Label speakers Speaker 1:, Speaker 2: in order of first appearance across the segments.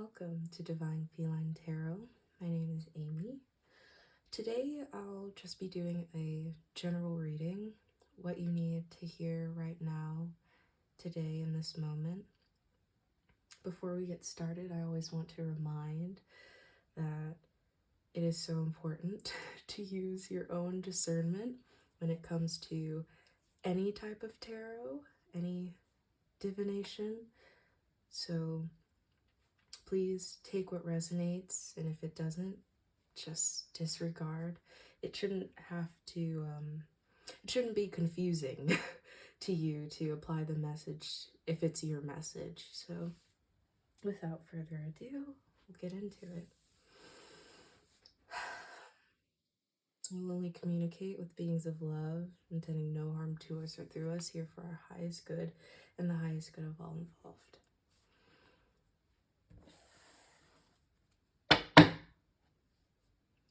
Speaker 1: Welcome to Divine Feline Tarot. My name is Amy. Today I'll just be doing a general reading, what you need to hear right now, today, in this moment. Before we get started, I always want to remind that it is so important to use your own discernment when it comes to any type of tarot, any divination. So please take what resonates, and if it doesn't, just disregard. It shouldn't it shouldn't be confusing to you to apply the message if it's your message. So without further ado, we'll get into it. We'll only communicate with beings of love, intending no harm to us or through us, here for our highest good and the highest good of all involved.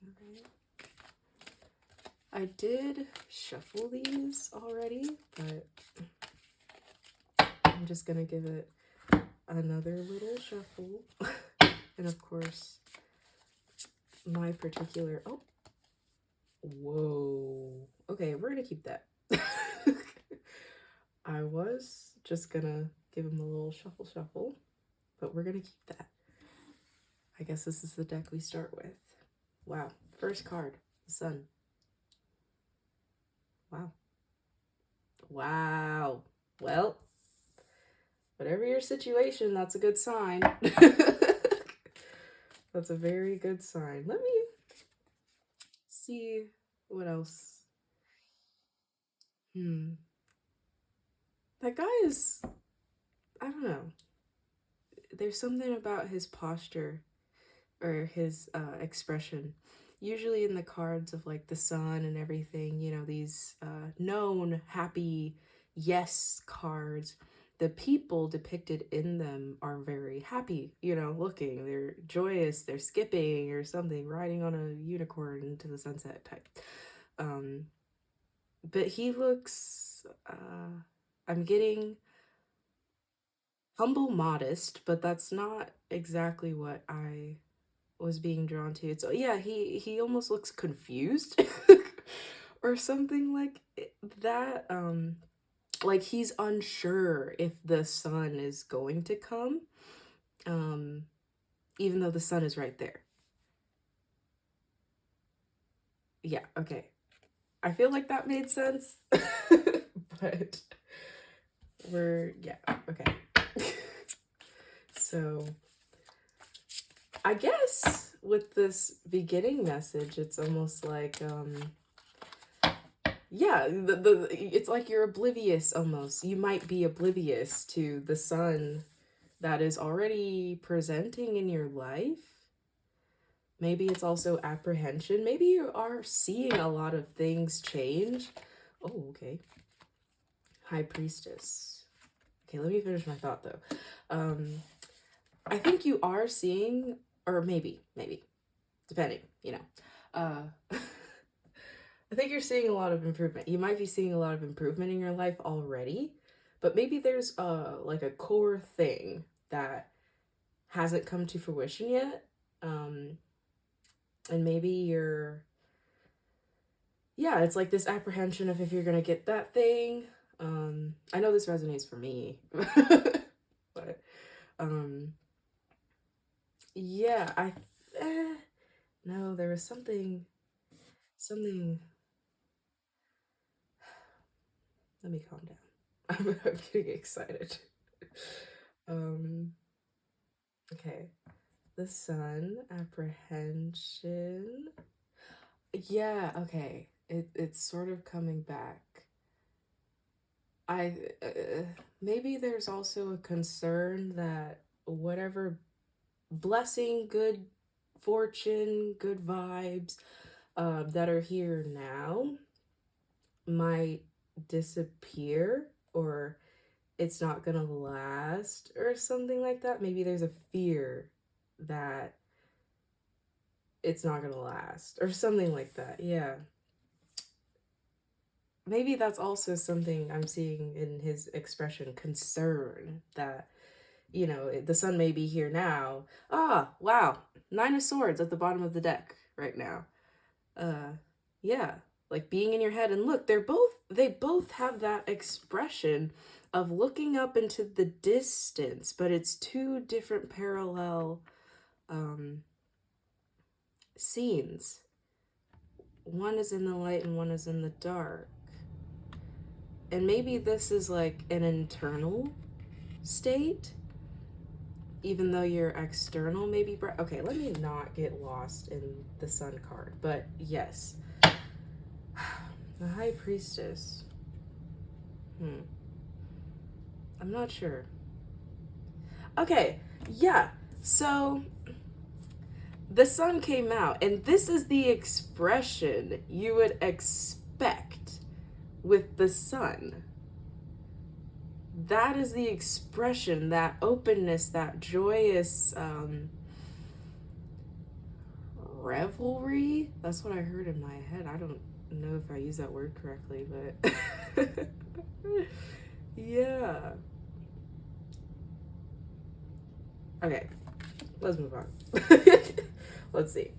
Speaker 1: Alright. I did shuffle these already, but I'm just gonna give it another little shuffle. And of course, my particular... Oh! Whoa. Okay, we're gonna keep that. I was just gonna give him a little shuffle, but we're gonna keep that. I guess this is the deck we start with. Wow. First card, the Sun. Wow. Wow. Well, whatever your situation, that's a good sign. That's a very good sign. Let me see what else. That guy is, I don't know. There's something about his posture or his expression. Usually in the cards of like the Sun and everything, you know, these known happy yes cards, the people depicted in them are very happy, you know, looking. They're joyous, they're skipping or something, riding on a unicorn into the sunset type. But he looks, I'm getting humble, modest, but that's not exactly what I was being drawn to. So yeah, he almost looks confused or something like that. Like he's unsure if the Sun is going to come, even though the Sun is right there. Yeah, okay. I feel like that made sense. But yeah, okay. So I guess with this beginning message, it's almost like yeah, it's like you're oblivious almost. You might be oblivious to the Sun that is already presenting in your life. Maybe it's also apprehension. Maybe you are seeing a lot of things change. Oh, okay. High Priestess. Okay, let me finish my thought though. I think you are seeing, or maybe, depending, you know. I think you're seeing a lot of improvement. You might be seeing a lot of improvement in your life already, but maybe there's like a core thing that hasn't come to fruition yet. And maybe you're, yeah, it's like this apprehension of if you're gonna get that thing. I know this resonates for me, but yeah, no, there was something. Let me calm down. I'm getting excited. Okay. The Sun, apprehension. Yeah, okay. It's sort of coming back. Maybe there's also a concern that whatever blessing, good fortune, good vibes that are here now might disappear, or it's not gonna last or something like that. Maybe there's a fear that it's not gonna last or something like that. Yeah, maybe that's also something I'm seeing in his expression, concern that you know, the sun may be here now. Ah, wow. 9 of Swords at the bottom of the deck right now. Yeah, like being in your head. And look, they both have that expression of looking up into the distance, but it's two different parallel scenes. One is in the light and one is in the dark. And maybe this is like an internal state, even though you're external, maybe. Okay, let me not get lost in the Sun card. But yes, the High Priestess. I'm not sure. Okay, yeah. So the sun came out, and this is the expression you would expect with the sun. That is the expression, that openness, that joyous revelry. That's what I heard in my head. I don't know if I use that word correctly, but yeah. Okay, let's move on. Let's see.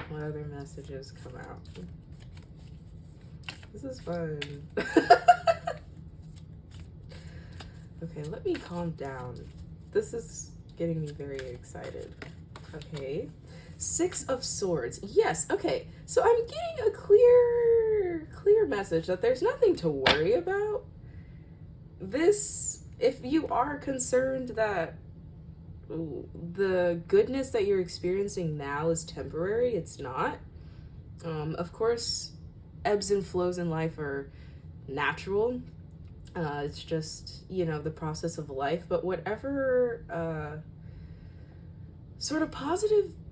Speaker 1: What other messages come out? This is fun. Okay, let me calm down. This is getting me very excited. Okay. 6 of Swords. Yes, okay. So I'm getting a clear message that there's nothing to worry about. This, if you are concerned that the goodness that you're experiencing now is temporary, it's not. Of course, ebbs and flows in life are natural. It's just, you know, the process of life. But whatever sort of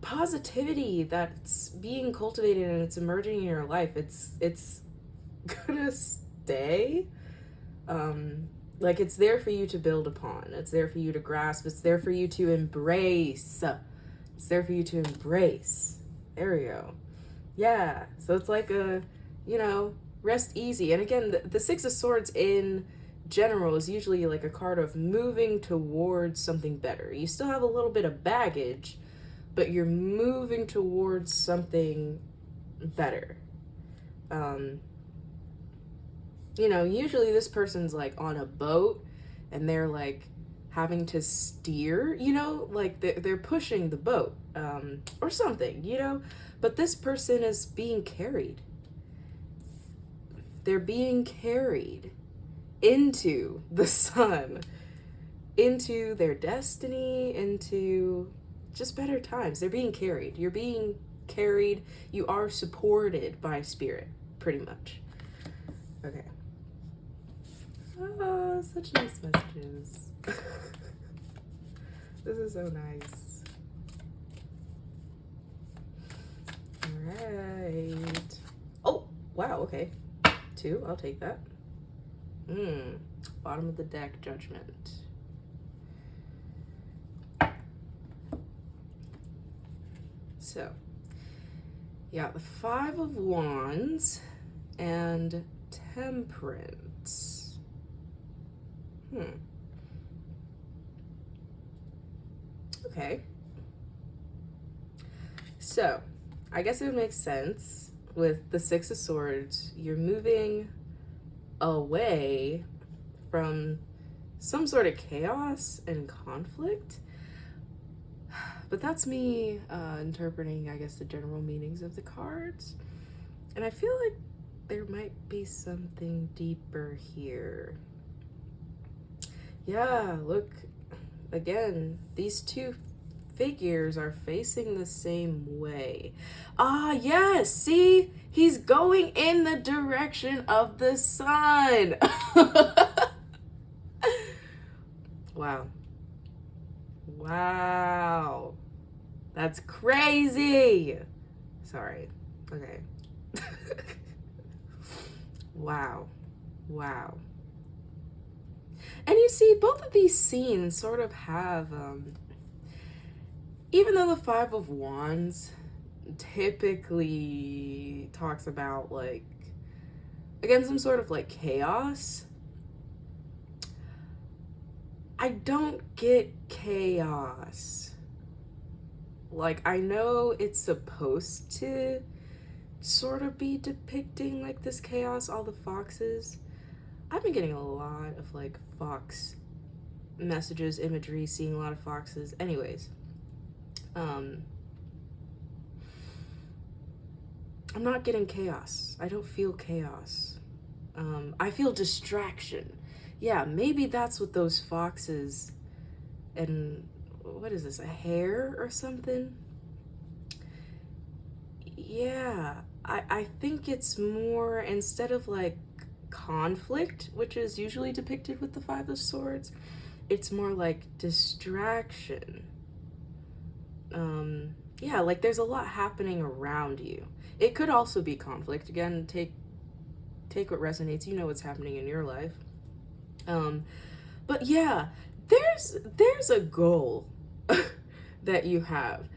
Speaker 1: positivity that's being cultivated and it's emerging in your life, it's gonna stay. Like, it's there for you to build upon. It's there for you to grasp. It's there for you to embrace. It's there for you to embrace. There we go. Yeah. So it's like a, you know, rest easy. And again, the 6 of Swords in general is usually like a card of moving towards something better. You still have a little bit of baggage, but you're moving towards something better. You know, usually this person's like on a boat and they're like having to steer, you know, like they're pushing the boat or something, you know, but this person is being carried. They're being carried into the sun, into their destiny, into just better times. They're being carried. You're being carried. You are supported by spirit, pretty much. Okay. Oh, such nice messages. This is so nice. All right. Oh, wow, okay. 2, I'll take that. Bottom of the deck, Judgment. So, yeah, the 5 of Wands and Temperance. Okay. So, I guess it would make sense with the 6 of Swords. You're moving away from some sort of chaos and conflict. But that's me interpreting, I guess, the general meanings of the cards. And I feel like there might be something deeper here. Yeah, look, again, these two figures are facing the same way. Ah, yes, see? He's going in the direction of the sun. Wow. Wow. That's crazy. Sorry. Okay. Wow. Wow. And you see, both of these scenes sort of have, even though the 5 of Wands typically talks about, like, again, some sort of, like, chaos, I don't get chaos. Like, I know it's supposed to sort of be depicting like this chaos, all the foxes. I've been getting a lot of like fox messages, imagery, seeing a lot of foxes. Anyways, I'm not getting chaos. I don't feel chaos. I feel distraction. Yeah, maybe that's what those foxes and what is this, a hare or something? Yeah, I think it's more, instead of like conflict, which is usually depicted with the Five of Swords, it's more like distraction. Yeah, like there's a lot happening around you. It could also be conflict. Again, take what resonates. You know what's happening in your life. But yeah, there's a goal that you have.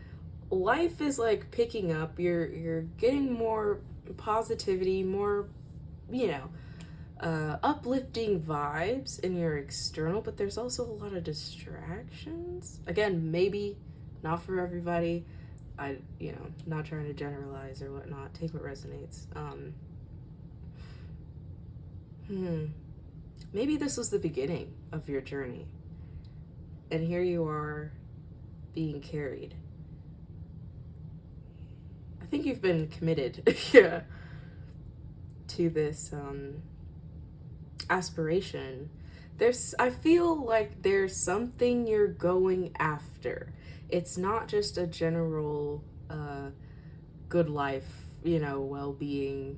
Speaker 1: Life is like picking up. You're getting more positivity, more, you know, uplifting vibes in your external, but there's also a lot of distractions. Again, maybe not for everybody. Not trying to generalize or whatnot. Take what resonates. Maybe this was the beginning of your journey, and here you are being carried. I think you've been committed, yeah, to this aspiration. I feel like there's something you're going after. It's not just a general good life, well-being.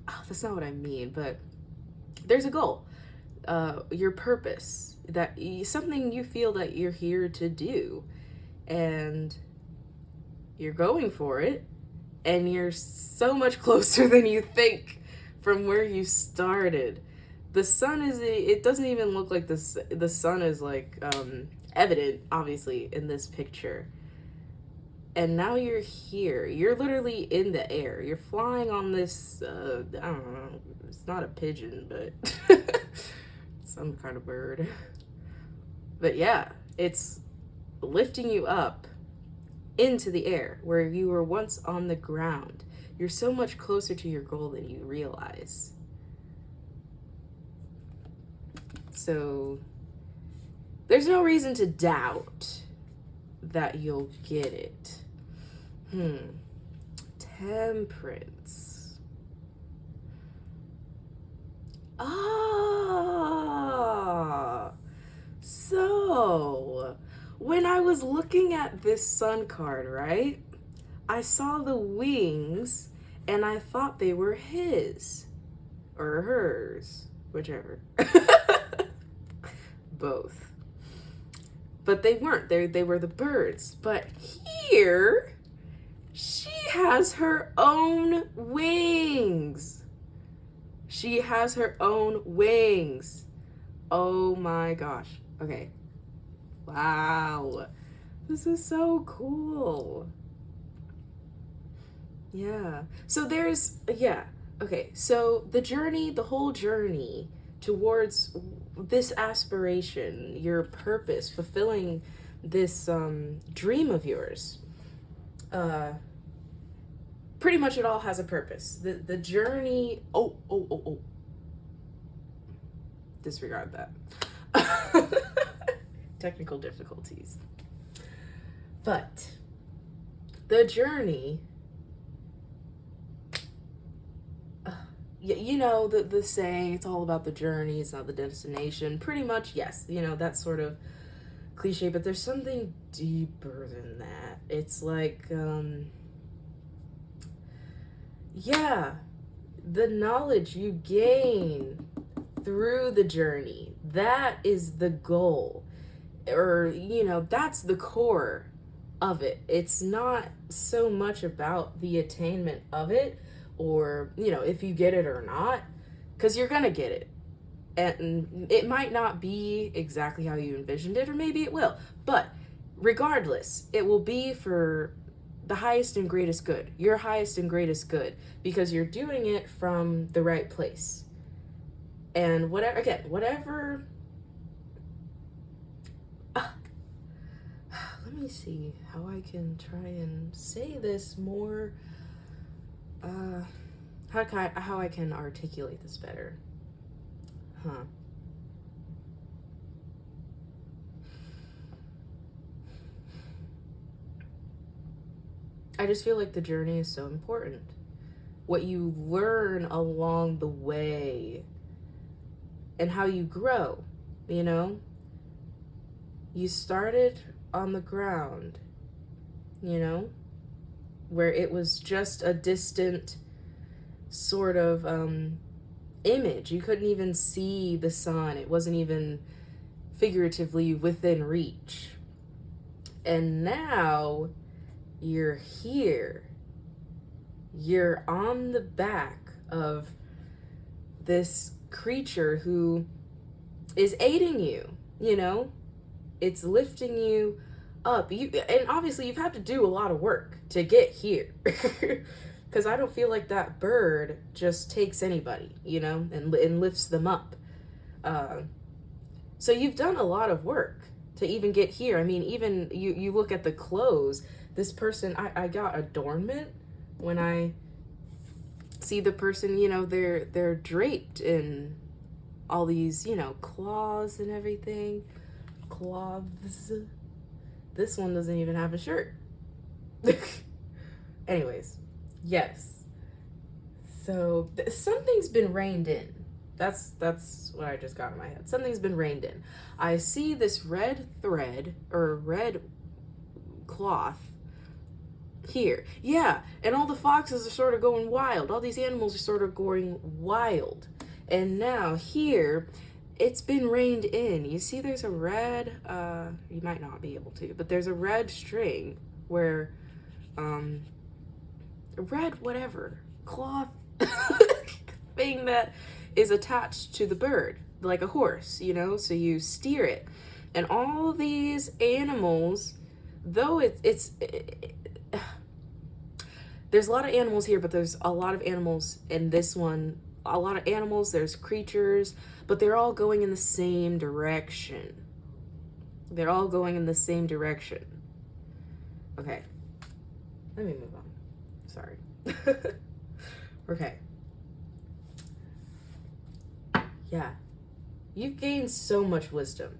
Speaker 1: Oh, that's not what I mean, but there's a goal, your purpose, something you feel that you're here to do, and you're going for it, and you're so much closer than you think from where you started. The sun it doesn't even look like this. The sun is like evident, obviously, in this picture. And now you're here. You're literally in the air. You're flying on this, I don't know, it's not a pigeon, but some kind of bird. But yeah, it's lifting you up into the air where you were once on the ground. You're so much closer to your goal than you realize. So there's no reason to doubt that you'll get it. Temperance. So when I was looking at this sun card, right, I saw the wings and I thought they were his or hers, whichever. Both. But they weren't. They were the birds. But here, she has her own wings. She has her own wings. Oh my gosh. Okay. Wow. This is so cool. Yeah. So okay. So the whole journey towards this aspiration, your purpose, fulfilling this dream of yours, pretty much it all has a purpose. The journey, disregard that. Technical difficulties. But the journey, the saying, it's all about the journey, it's not the destination. Pretty much, yes, that's sort of cliche, but there's something deeper than that. It's like, the knowledge you gain through the journey, that is the goal. Or, that's the core of it. It's not so much about the attainment of it, or, if you get it or not, because you're gonna get it. And it might not be exactly how you envisioned it, or maybe it will. But regardless, it will be for the highest and greatest good, your highest and greatest good, because you're doing it from the right place. And whatever let me see how I can try and say this more, how I can articulate this better. I just feel like the journey is so important. What you learn along the way and how you grow, you know? You started on the ground, you know, where it was just a distant sort of image. You couldn't even see the sun. It wasn't even figuratively within reach. And now you're here. You're on the back of this creature who is aiding you, you know? It's lifting you up. And obviously you've had to do a lot of work to get here. Because I don't feel like that bird just takes anybody, you know, and lifts them up. So you've done a lot of work to even get here. I mean, even you look at the clothes. This person, I got adornment when I see the person, you know, they're draped in all these, you know, claws and everything. Cloths. This one doesn't even have a shirt. Anyways, yes. So something's been reined in. That's what I just got in my head. Something's been reined in. I see this red thread or red cloth here. Yeah, and all the foxes are sort of going wild. All these animals are sort of going wild. And now here, it's been reined in. You see there's a red, you might not be able to, but there's a red string where, red whatever, cloth thing that is attached to the bird, like a horse, you know, so you steer it. And all these animals, though there's a lot of animals here, but there's a lot of animals in this one. A lot of animals, there's creatures, but they're all going in the same direction. They're all going in the same direction. Okay. Let me move on. Sorry. Okay. Yeah. You've gained so much wisdom.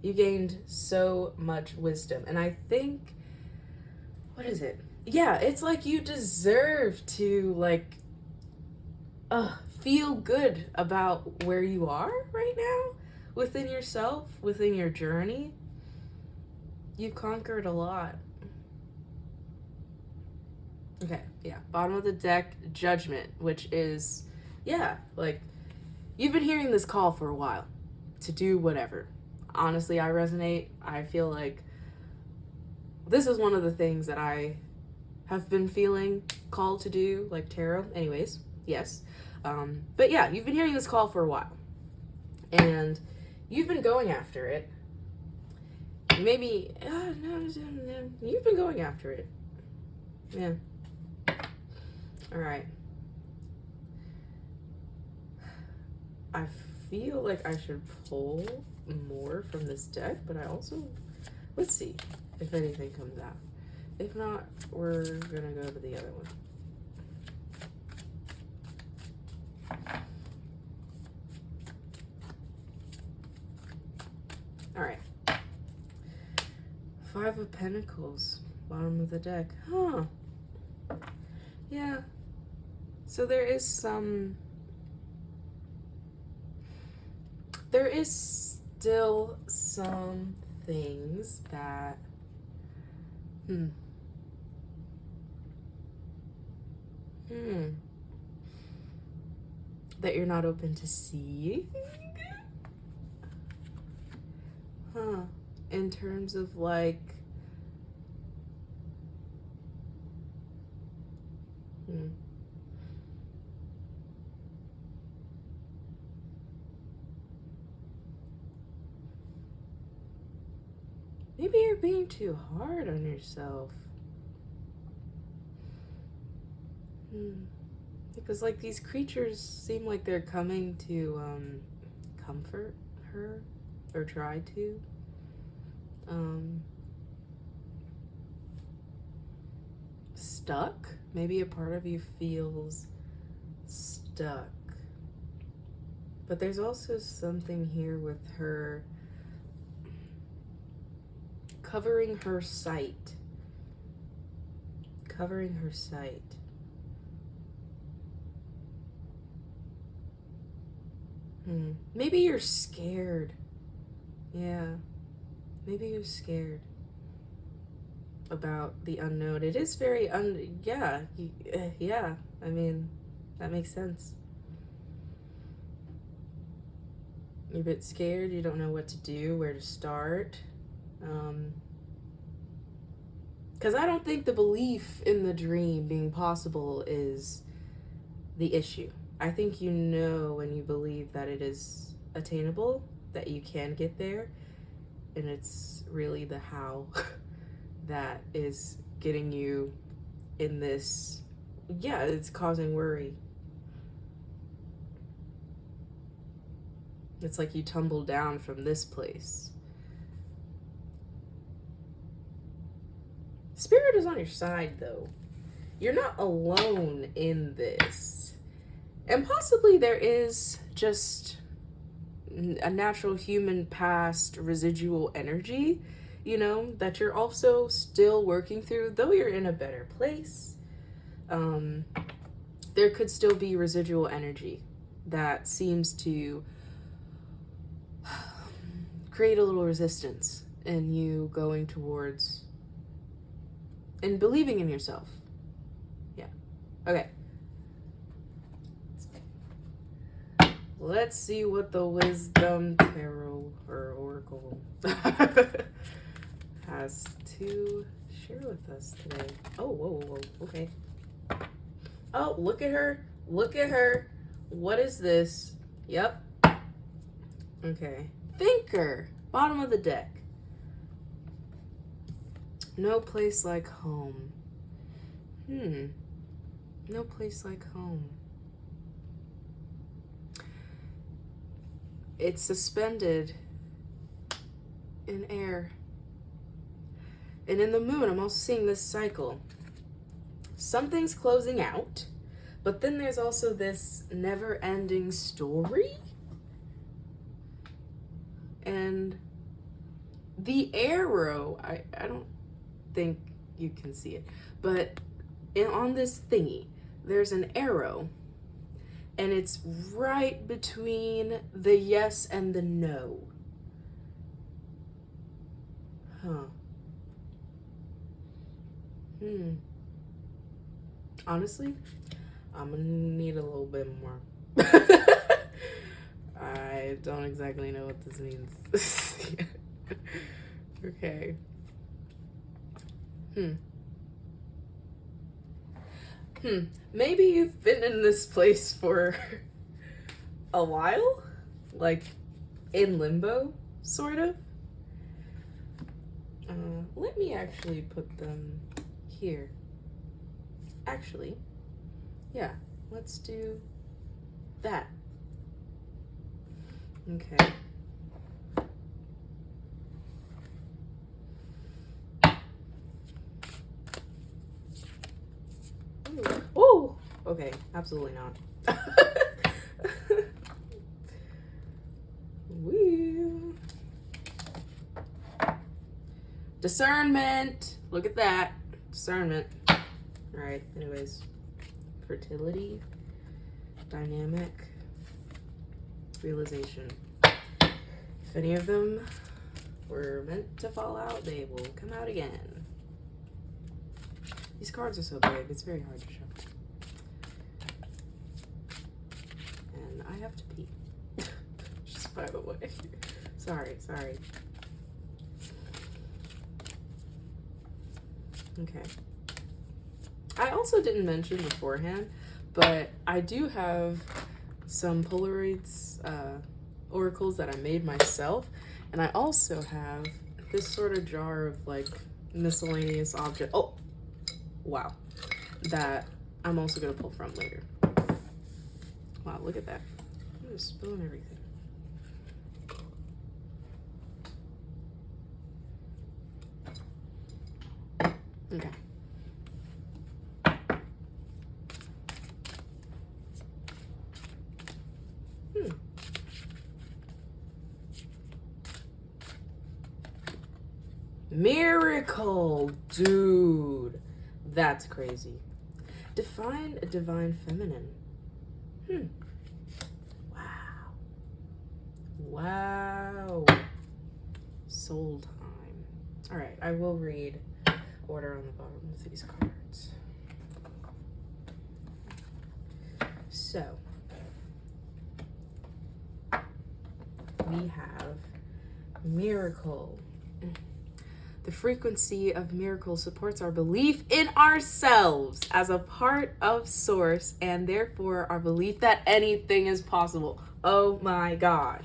Speaker 1: You gained so much wisdom. And I think, what is it? Yeah, it's like you deserve to, like, feel good about where you are right now within yourself, within your journey. You've conquered a lot. Okay, yeah. Bottom of the deck, Judgment, which is, yeah, like, you've been hearing this call for a while to do whatever. Honestly, I resonate. I feel like this is one of the things that I have been feeling called to do, like tarot. Anyways, yes. But yeah, you've been hearing this call for a while. And you've been going after it. Maybe, you've been going after it. Yeah. All right. I feel like I should pull more from this deck, but I also, let's see if anything comes out. If not, we're gonna go to the other one. All right. Five of Pentacles, bottom of the deck. Huh. Yeah. So there is still some things that, that you're not open to see. Huh. In terms of like, maybe you're being too hard on yourself. Because like these creatures seem like they're coming to comfort her or try to. stuck. Maybe a part of you feels stuck. But there's also something here with her covering her sight. Covering her sight. Maybe you're scared. Yeah. Maybe you're scared about the unknown. It is very yeah. Yeah. I mean, that makes sense. You're a bit scared. You don't know what to do, where to start. Because I don't think the belief in the dream being possible is the issue. I think you know when you believe that it is attainable, that you can get there, and it's really the how that is getting you in this, yeah, it's causing worry. It's like you tumble down from this place. Spirit is on your side, though. You're not alone in this. And possibly there is just a natural human past residual energy, you know, that you're also still working through, though you're in a better place. There could still be residual energy that seems to create a little resistance in you going towards and believing in yourself. Yeah. Okay. Let's see what the Wisdom Tarot or Oracle has to share with us today. Oh, whoa. Okay. Oh, look at her. Look at her. What is this? Yep. Okay. Thinker. Bottom of the deck. No place like home. No place like home. It's suspended in air. And in the moon, I'm also seeing this cycle. Something's closing out, but then there's also this never-ending story. And the arrow, I don't think you can see it, but on this thingy, there's an arrow. And it's right between the yes and the no. Huh. Honestly, I'm gonna need a little bit more. I don't exactly know what this means. Okay. Maybe you've been in this place for a while, like in limbo, sort of. Let me actually put them here. Actually, yeah, let's do that. Okay. Oh, okay, absolutely not. Woo. Discernment. Look at that. Discernment. All right, anyways. Fertility. Dynamic. Realization. If any of them were meant to fall out, they will come out again. These cards are so big, it's very hard to show. And I have to pee. Just by the way. Sorry. Okay. I also didn't mention beforehand, but I do have some Polaroids oracles that I made myself, and I also have this sort of jar of like miscellaneous object. Oh, wow, that I'm also gonna pull from later. Wow, look at that! I'm just spilling everything. Okay. Miracle, dude. That's crazy. Define a divine feminine. Wow. Soul time. All right, I will read order on the bottom of these cards. So, we have miracle. The frequency of miracle supports our belief in ourselves as a part of source, and therefore our belief that anything is possible. Oh my gosh.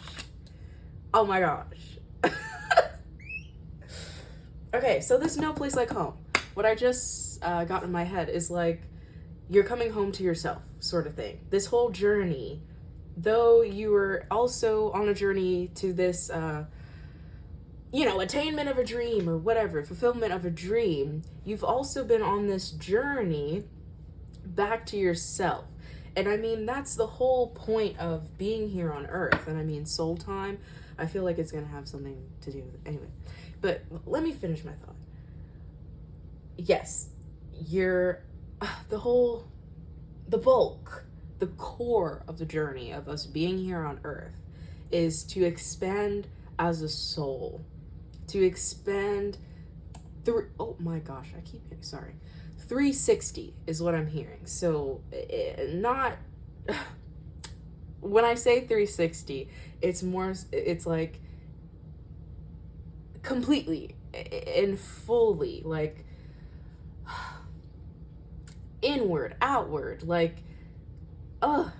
Speaker 1: Oh my gosh. Okay, so there's no place like home. What I just got in my head is like, you're coming home to yourself, sort of thing. This whole journey, though you were also on a journey to this, attainment of a dream or whatever, fulfillment of a dream, you've also been on this journey back to yourself. And I mean, that's the whole point of being here on Earth. And I mean, soul time, I feel like it's going to have something to do with it. Anyway, but let me finish my thought. Yes, you're the bulk, the core of the journey of us being here on Earth is to expand as a soul, to expand through, oh my gosh, I keep getting, sorry, 360 is what I'm hearing. So not, when I say 360, it's more, it's like completely and fully, like inward, outward, like, I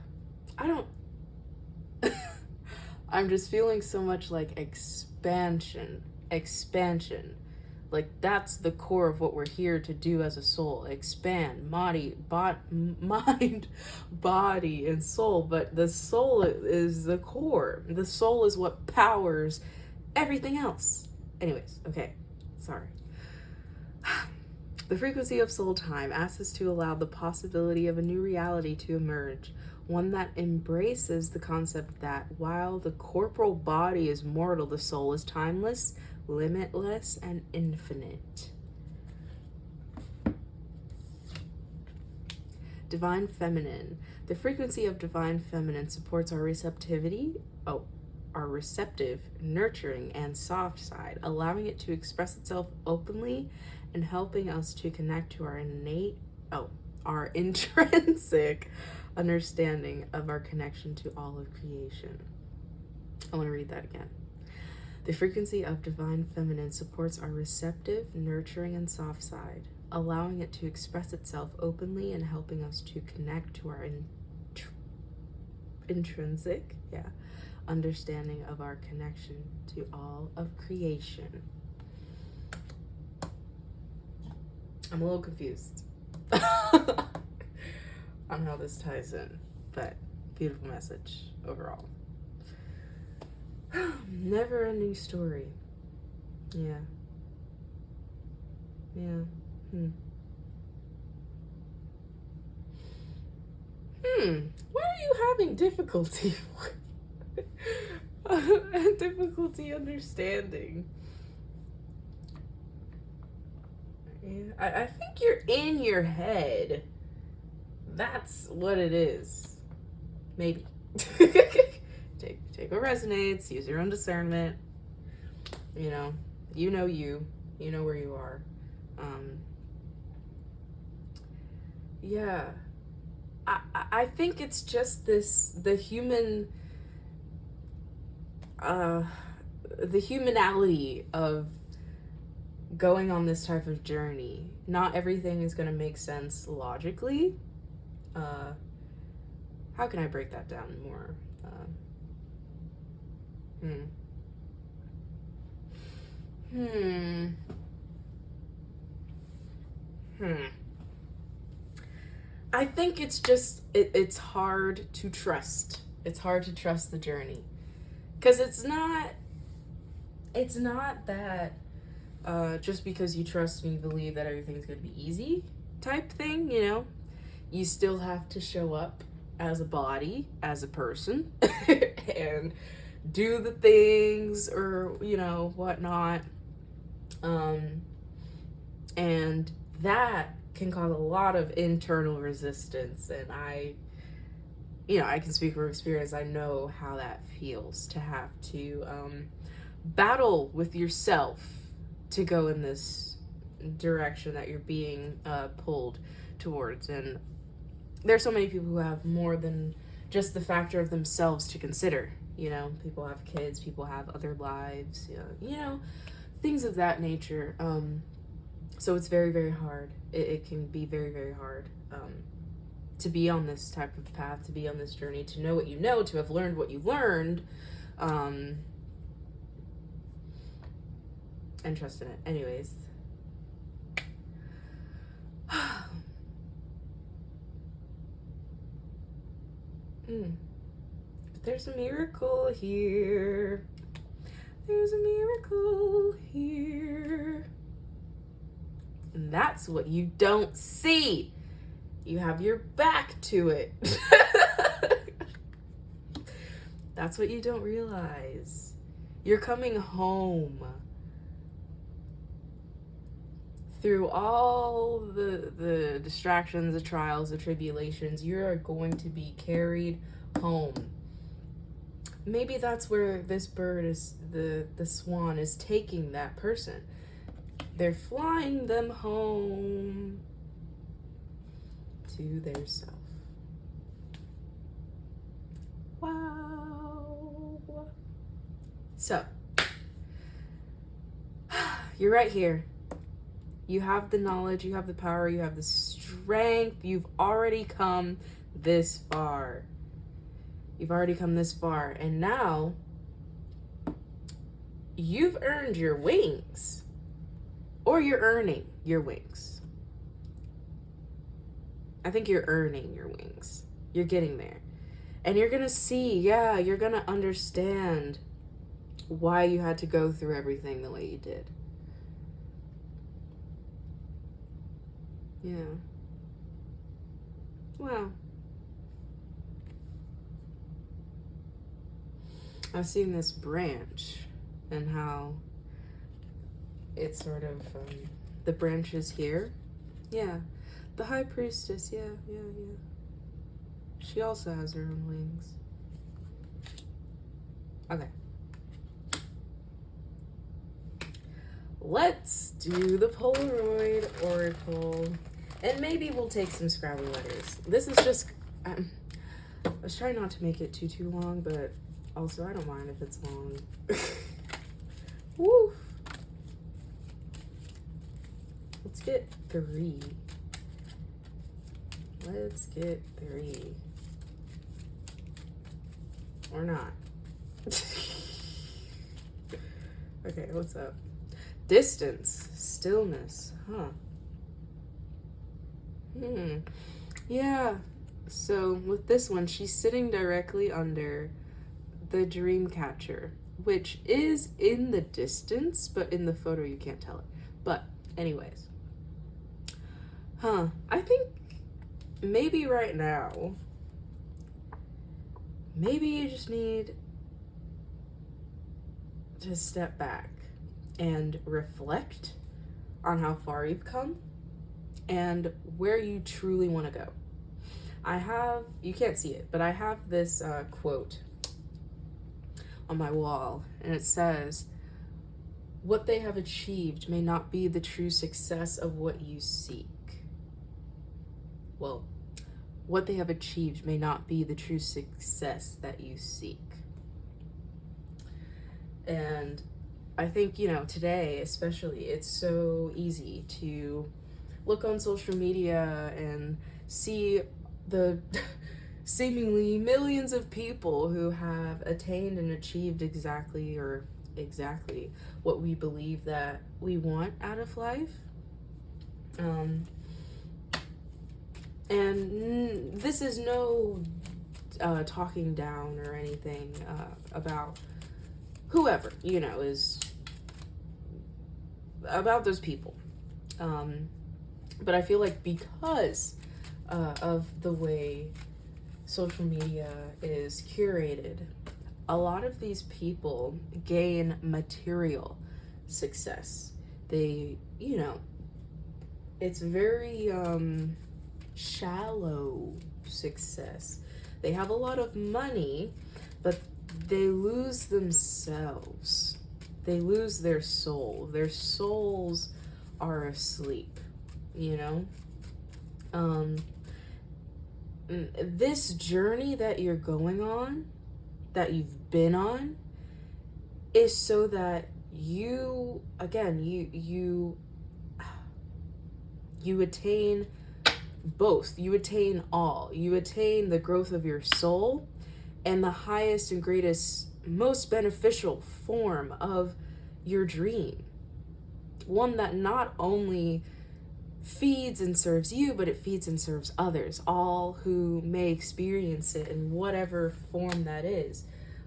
Speaker 1: don't, I'm just feeling so much like expansion. Like that's the core of what we're here to do as a soul. Expand mind, body, and soul. But the soul is the core. The soul is what powers everything else. Anyways, okay, sorry. The frequency of soul time asks us to allow the possibility of a new reality to emerge, one that embraces the concept that while the corporal body is mortal, the soul is timeless, limitless, and infinite. Divine feminine. The frequency of divine feminine supports our our receptive, nurturing, and soft side, allowing it to express itself openly and helping us to connect to our intrinsic understanding of our connection to all of creation. I want to read that again. The frequency of divine feminine supports our receptive, nurturing, and soft side, allowing it to express itself openly and helping us to connect to our intrinsic understanding of our connection to all of creation. I'm a little confused on how this ties in, but beautiful message overall. Never ending story. Yeah. Why are you having difficulty difficulty understanding? Yeah, I think you're in your head. That's what it is. Maybe. Take what resonates, use your own discernment. You know you know where you are. Yeah. I think it's just the humanality of going on this type of journey. Not everything is going to make sense logically. How can I break that down more? I think it's just, it's hard to trust. It's hard to trust the journey. Because it's not that just because you trust and you believe that everything's going to be easy type thing, you know? You still have to show up as a body, as a person, and do the things or, whatnot. And that can cause a lot of internal resistance. And I can speak from experience. I know how that feels to have to battle with yourself to go in this direction that you're being pulled towards. And there's so many people who have more than just the factor of themselves to consider. People have kids, people have other lives, things of that nature. So it's very, very hard. It can be very, very hard to be on this type of path, to be on this journey, to know what you know, to have learned what you've learned, and trust in it. Anyways. But there's a miracle here. There's a miracle here. And that's what you don't see. You have your back to it. That's what you don't realize. You're coming home. Through all the distractions, the trials, the tribulations, you are going to be carried home. Maybe that's where this bird is, the swan is taking that person. They're flying them home to their self. Wow. So, you're right here. You have the knowledge, you have the power, you have the strength. You've already come this far. You've already come this far. And now, you've earned your wings. Or you're earning your wings. I think you're earning your wings. You're getting there. And you're going to see, you're going to understand why you had to go through everything the way you did. Yeah. Wow. I've seen this branch and how it's sort of, the branches here. Yeah. The high priestess, yeah. She also has her own wings. Okay. Let's do the Polaroid Oracle. And maybe we'll take some Scrabble letters. This is just, I was trying not to make it too long, but also I don't mind if it's long. Woo! Let's get 3. Let's get 3. Or not. Okay, what's up? Distance. Stillness. Huh. Yeah. So with this one, she's sitting directly under the dream catcher, which is in the distance, but in the photo you can't tell it. But anyways. I think maybe right now, maybe you just need to step back and reflect on how far you've come and where you truly want to go. You can't see it, but I have this quote on my wall, and it says, "What they have achieved may not be the true success of what you seek." Well, what they have achieved may not be the true success that you seek. And I think, today especially, it's so easy to look on social media and see the seemingly millions of people who have attained and achieved exactly what we believe that we want out of life. And this is no talking down or anything about whoever, is about those people. But I feel like because of the way social media is curated, a lot of these people gain material success. They, you know, it's very shallow success. They have a lot of money, but they lose themselves. They lose their soul. Their souls are asleep, you know? This journey that you're going on, that you've been on, is so that you, again, you attain both. You attain all. You attain the growth of your soul and the highest and greatest, most beneficial form of your dream. One that not only feeds and serves you, but it feeds and serves others, all who may experience it in whatever form that is.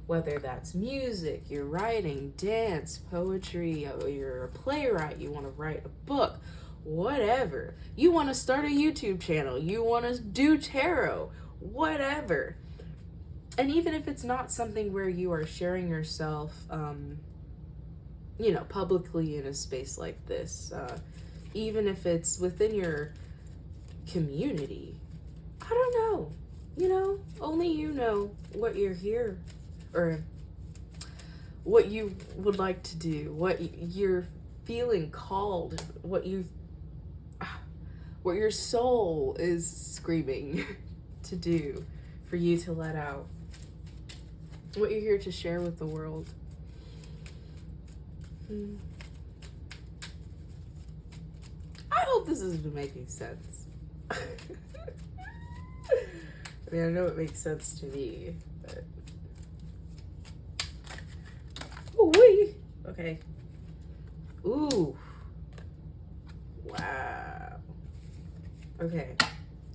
Speaker 1: Whether that's music, you're writing, dance, poetry, you're a playwright, you want to write a book, whatever. You want to start a YouTube channel, you want to do tarot, whatever. And even if it's not something where you are sharing yourself, publicly in a space like this, even if it's within your community, I don't know, only you know what you're here, or what you would like to do, what you're feeling called, what your soul is screaming to do, for you to let out, what you're here to share with the world. I hope this has been making sense. I mean, I know it makes sense to me, but... Ooh-wee! Okay. Ooh. Wow. Okay.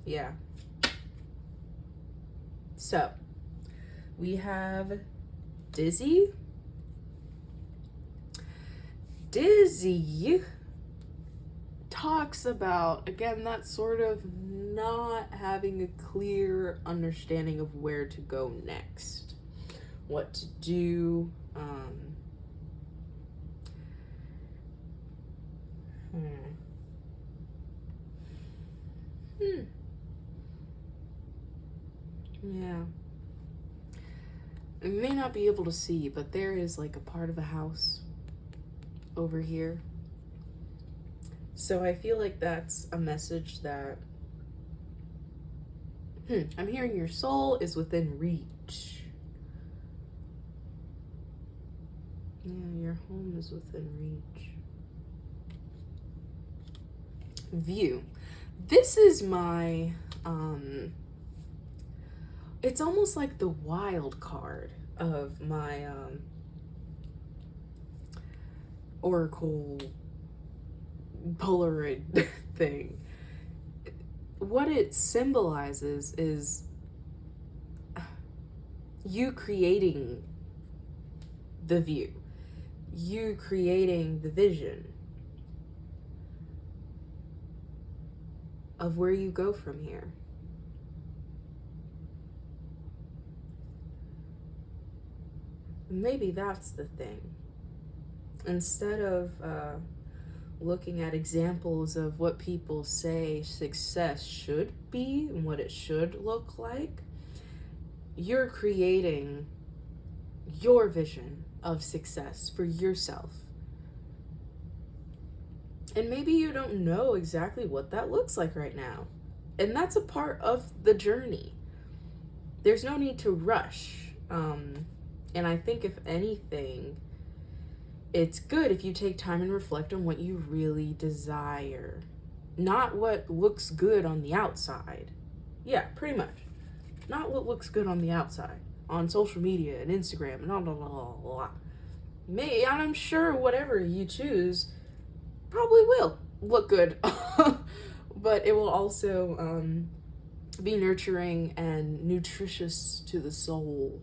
Speaker 1: Yeah. So, we have Dizzy. Dizzy talks about, again, that sort of not having a clear understanding of where to go next, what to do. Yeah. You may not be able to see, but there is like a part of a house over here. So I feel like that's a message that I'm hearing your soul is within reach. Yeah, your home is within reach. View. This is my it's almost like the wild card of my Oracle Polaroid thing. What it symbolizes is you creating the view, you creating the vision of where you go from here. Maybe that's the thing. Instead of looking at examples of what people say success should be and what it should look like, you're creating your vision of success for yourself. And maybe you don't know exactly what that looks like right now. And that's a part of the journey. There's no need to rush. And I think if anything, it's good if you take time and reflect on what you really desire. Not what looks good on the outside. Yeah, pretty much. Not what looks good on the outside. On social media and Instagram and blah, blah, blah, blah, blah. And I'm sure whatever you choose probably will look good. But it will also be nurturing and nutritious to the soul.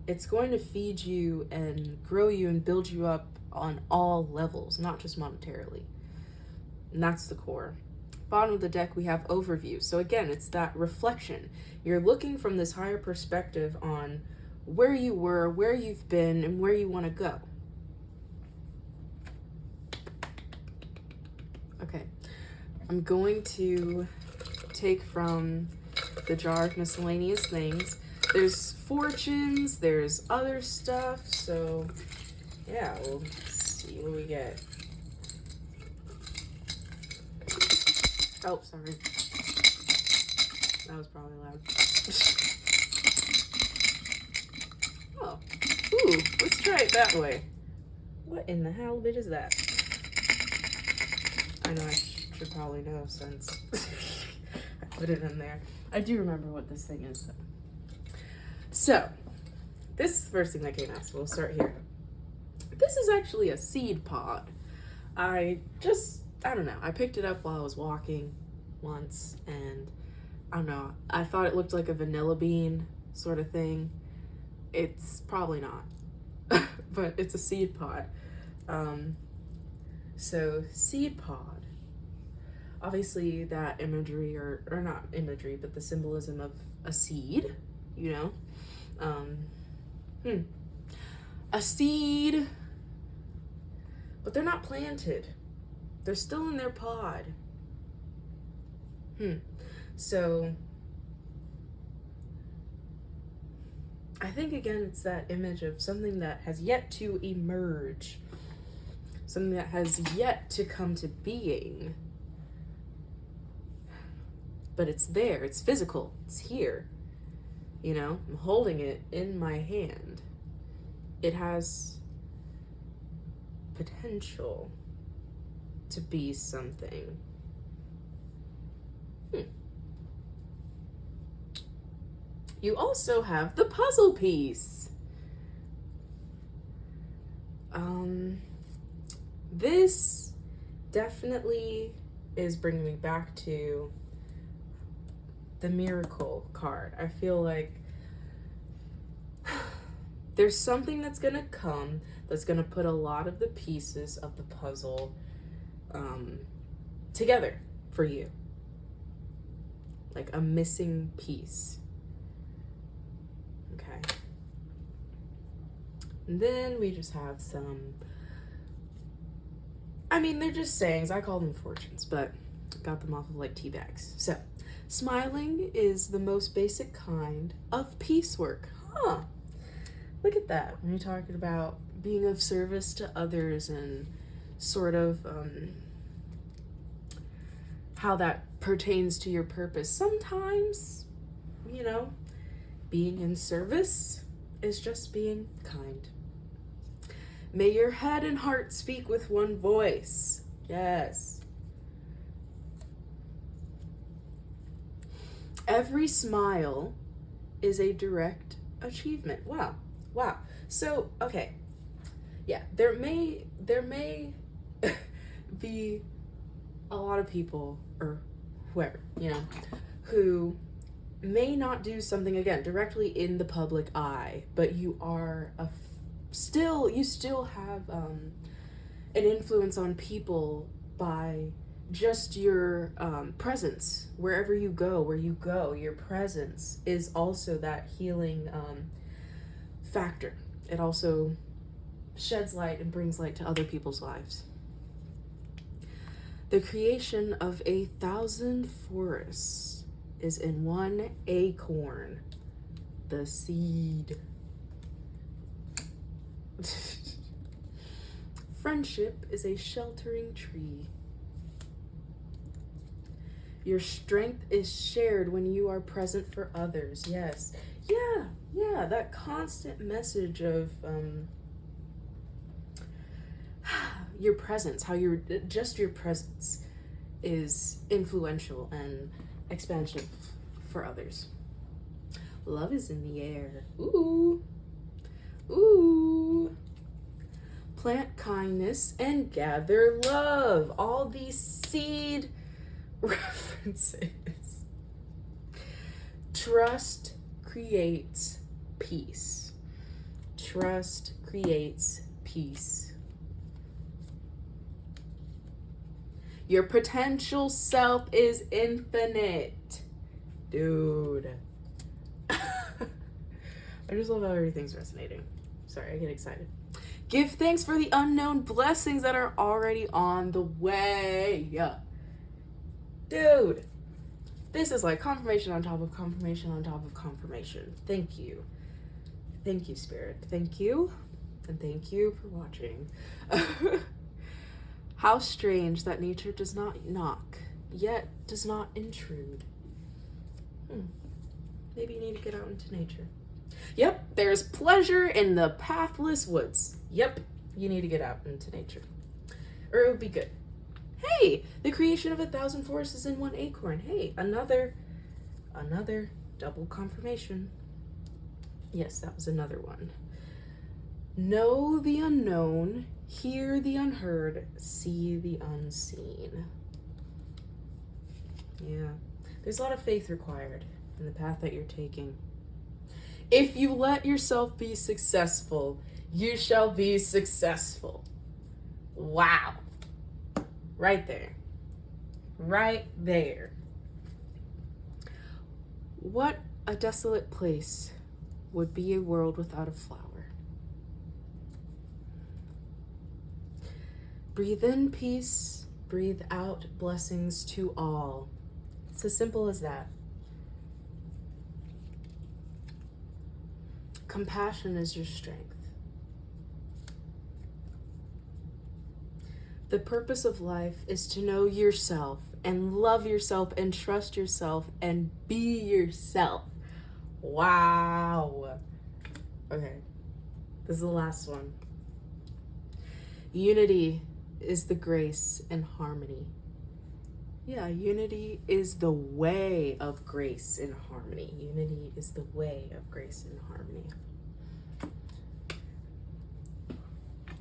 Speaker 1: It's going to feed you and grow you and build you up on all levels, not just monetarily. And that's the core. Bottom of the deck, we have overview. So again, it's that reflection. You're looking from this higher perspective on where you were, where you've been, and where you want to go. Okay, I'm going to take from the jar of miscellaneous things. There's fortunes, there's other stuff, so yeah, we'll see what we get. Oh, sorry. That was probably loud. Oh, ooh, let's try it that way. What in the hell bit is that? I know I should probably know since I put it in there. I do remember what this thing is though. So, this is the first thing that came out, so we'll start here. This is actually a seed pod. I don't know, I picked it up while I was walking once, and I don't know, I thought it looked like a vanilla bean sort of thing. It's probably not, but it's a seed pod. So seed pod, obviously that imagery, or not imagery, but the symbolism of a seed, you know? A seed, but they're not planted. They're still in their pod. So I think again it's that image of something that has yet to emerge, something that has yet to come to being, but it's there, it's physical, it's here, you know? I'm holding it in my hand. It has potential to be something. You also have the puzzle piece. This definitely is bringing me back to the miracle card. I feel like there's something that's gonna come that's gonna put a lot of the pieces of the puzzle together for you. Like a missing piece. Okay. And then we just have some, I mean, they're just sayings. I call them fortunes, but got them off of like tea bags. So, smiling is the most basic kind of piecework. Huh. Look at that. When you're talking about being of service to others and sort of how that pertains to your purpose. Sometimes, you know, being in service is just being kind. May your head and heart speak with one voice. Yes. Every smile is a direct achievement. Wow. Wow. So, okay. Yeah, there may be a lot of people, or whoever, you know, who may not do something, again, directly in the public eye, but you are you still have an influence on people by just your presence. Wherever you go, your presence is also that healing factor. It also sheds light and brings light to other people's lives. The creation of 1,000 forests is in one acorn, the seed. Friendship is a sheltering tree. Your strength is shared when you are present for others. Yes. Yeah, that constant message of your presence, how your presence is influential and expansive for others. Love is in the air. Ooh. Plant kindness and gather love. All these seed references. Trust creates peace. Trust creates peace. Your potential self is infinite. Dude. I just love how everything's resonating. Sorry, I get excited. Give thanks for the unknown blessings that are already on the way. Dude, this is like confirmation on top of confirmation on top of confirmation. Thank you. Thank you, Spirit. Thank you. And thank you for watching. How strange that nature does not knock, yet does not intrude. Maybe you need to get out into nature. Yep, there's pleasure in the pathless woods. Yep, you need to get out into nature. Or it would be good. Hey, the creation of 1,000 forests in one acorn. Hey, another double confirmation. Yes, that was another one. Know the unknown, hear the unheard, see the unseen. Yeah, there's a lot of faith required in the path that you're taking. If you let yourself be successful, you shall be successful. Wow. Right there. Right there. What a desolate place would be a world without a flower. Breathe in peace, breathe out blessings to all. It's as simple as that. Compassion is your strength. The purpose of life is to know yourself and love yourself and trust yourself and be yourself. Wow. Okay, this is the last one. Unity is the grace and harmony. Yeah, unity is the way of grace and harmony. Unity is the way of grace and harmony.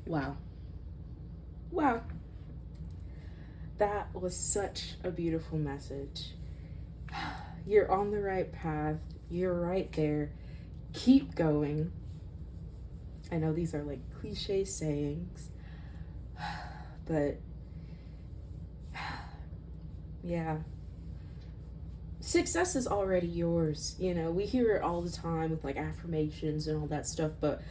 Speaker 1: Wow. Wow. That was such a beautiful message. You're on the right path. You're right there. Keep going. I know these are like cliche sayings, but yeah. Success is already yours. You know, we hear it all the time with like affirmations and all that stuff, but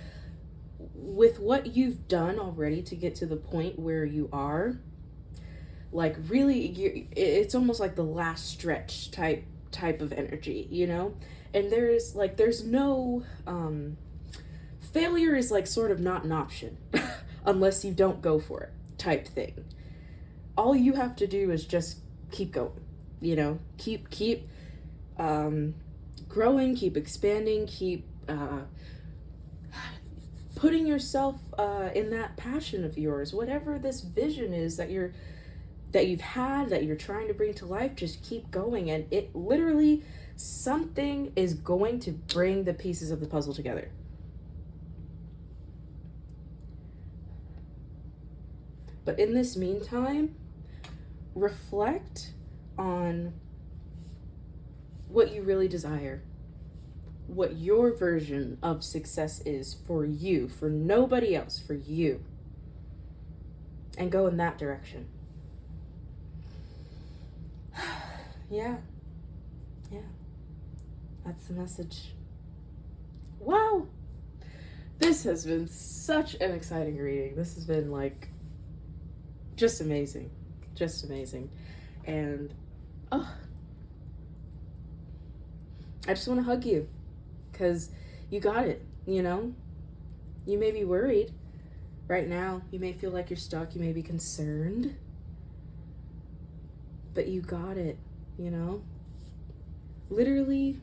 Speaker 1: with what you've done already to get to the point where you are, like really, it's almost like the last stretch type of energy, you know? And there's no, failure is like sort of not an option unless you don't go for it type thing. All you have to do is just keep going, you know, keep growing, keep expanding, keep putting yourself in that passion of yours, whatever this vision is that you're trying to bring to life. Just keep going, and it literally, something is going to bring the pieces of the puzzle together. But in this meantime, reflect on what you really desire, what your version of success is for you, for nobody else, for you, and go in that direction. Yeah, that's the message. Wow, this has been such an exciting reading. This has been like just amazing, and I just want to hug you, because you got it. You know, you may be worried right now, you may feel like you're stuck, you may be concerned, but you got it. You know, literally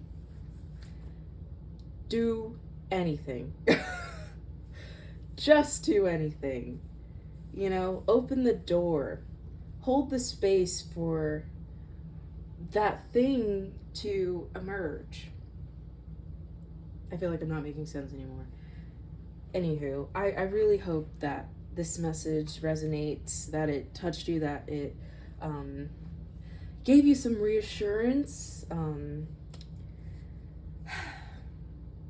Speaker 1: do anything. Just do anything. You know, open the door, hold the space for that thing to emerge. I feel like I'm not making sense anymore. Anywho, I really hope that this message resonates, that it touched you, that it gave you some reassurance.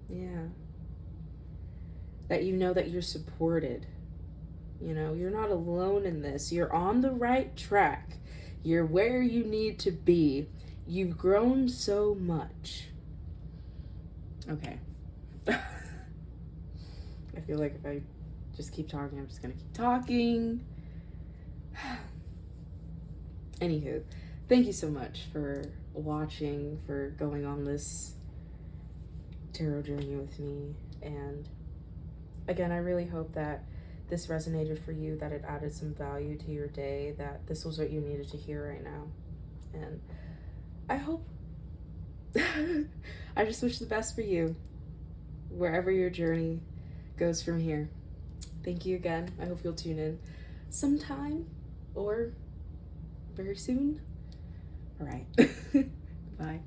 Speaker 1: Yeah. That you know that you're supported. You know, you're not alone in this. You're on the right track. You're where you need to be. You've grown so much. Okay. I feel like if I just keep talking. I'm just gonna keep talking. Anywho, thank you so much for watching, for going on this tarot journey with me. And again, I really hope that this resonated for you, that it added some value to your day, that this was what you needed to hear right now. And I hope, I just wish the best for you, wherever your journey goes from here. Thank you again. I hope you'll tune in sometime or very soon. All right. Bye.